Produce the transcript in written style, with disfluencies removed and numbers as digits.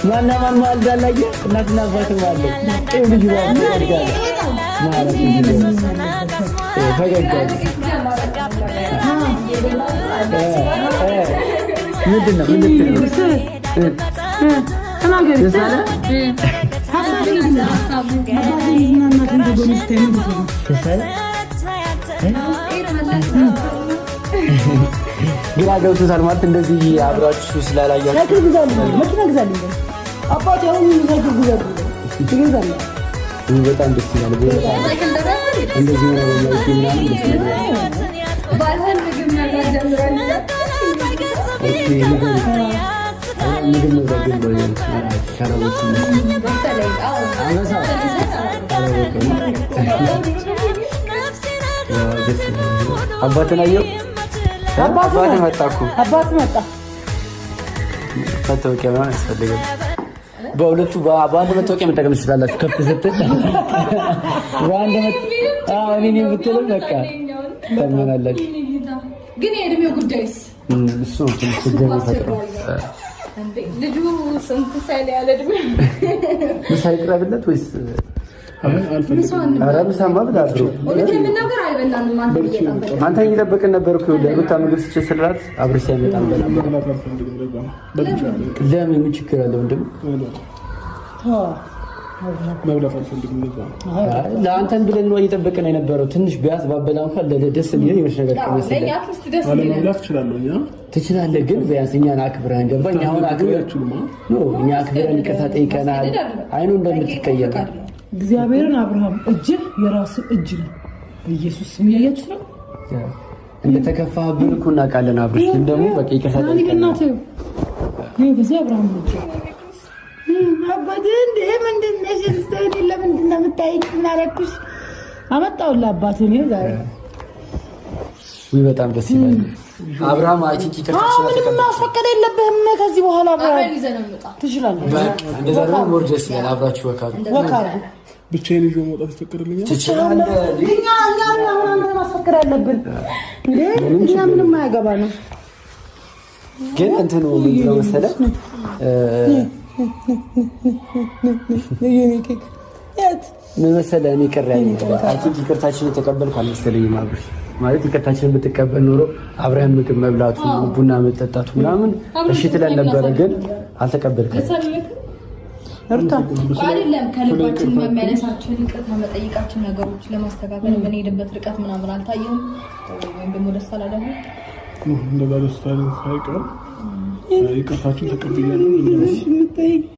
ማን ማልዳላየ እናትና አባት ማለት ልጅ ያድጋል ማለት ፈገግ ምንድን ነው ተናገር ግራ ገብቶታል ማለት እንደዚህ አብራችሁ ስላላያችሁ ሳይክል ግዛልኝ መኪና ግዛልኝ አባቴ አሁን ሳይክል ግዛልኝ በጣም ደስ ይላል እንደዚህ ነው ባይሆን ምግብ መብላት ጀምራለሁ ምግብ መብላት ጀምራለሁ ካራቦት አባትን አየሁ አባት መጣኩ አባት መጣ መታወቂያ ማለት ያስፈልጋል በሁለቱ በአንድ መታወቂያ መጠቀም ትችላላችሁ ከፍ ስትል በአንድ እኔ ብትል በቃ ተመናላችሁ ግን የእድሜው ጉዳይስ እሱ ትንሽ ችግር ይፈጥራል ልጁ ስንት ሳይል ያለ እድሜ ሳይቀርብለት ወይስ አራምሳማ ብላብሩ አንተ እየጠበቅን ነበር እኮ ለሩታ ምግብ ስችስላት አብርሽ አይመጣም ለምን ምን ችግር አለው እንደም መብላት አልፈልግም ነበር ለአንተን ብለን ነው እየጠበቅን የነበረው ትንሽ ቢያስ ባበላ እንኳን ለደስ የሚል የሆነ ነገር ከመሰለኝ መብላት እችላለሁ ትችላለህ ግን ቢያንስ እኛን አክብረን ገባኝ አሁን አክብራችሁ ነው እኛ አክብረን ይቅርታ ጠይቀናል አይኑ እንደምትቀየም እግዚአብሔርን አብርሃም እጅ የራስ እጅ ነው በኢየሱስ ስም ያያችሁ ነው እንደተከፋብን እኮ እናውቃለን አብርሽ ግን ደግሞ በቃ ይቅርታ ጠይቀናል ይሄ በዚህ አብርሃም እጅ አባቴ እንደ ምንድን ነው ሲስተር ለምንድን ነው የምታይኝ እናረኩሽ አመጣውልህ አባቴ ነው ዛሬ ወይ በጣም ደስ ይላል አብርሃም አይቺ ከታች ምንም ማስፈቀድ የለብህም ከዚህ በኋላ አብርሃም ትችላለህ በቃ እንደዛ ነው ሞርጀስ ይላል አብራችሁ ወካሩ ብቻዬን ይዤ መውጣት ትፈቅድልኛል ትችላለህ እኛ አሁን ማስፈቀድ አለብን እኛ ምንም አያገባ ነው ግን እንትን ነው መሰለህ ምን መሰለህ እኔ ቅር ያለኝ አይቺ ይቅርታችንን ተቀበልኩ አልመሰለኝም አብርሽ ማለት ይቅርታችንን ብትቀበል ኖሮ አብረን ምግብ መብላቱ ቡና መጠጣቱ ምናምን እሺ ትለን ነበረ ግን አልተቀበልክም እርታ አይደለም ከልባችን መመለሳችን ይቅርታ መጠየቃችን ነገሮች ለማስተካከል በኔደበት ርቀት ምናምን አልታየም ወይም ደግሞ ደስ አላለም እንደዛ ደስ ሳይቀር ይቅርታችን ተቀብያለሁ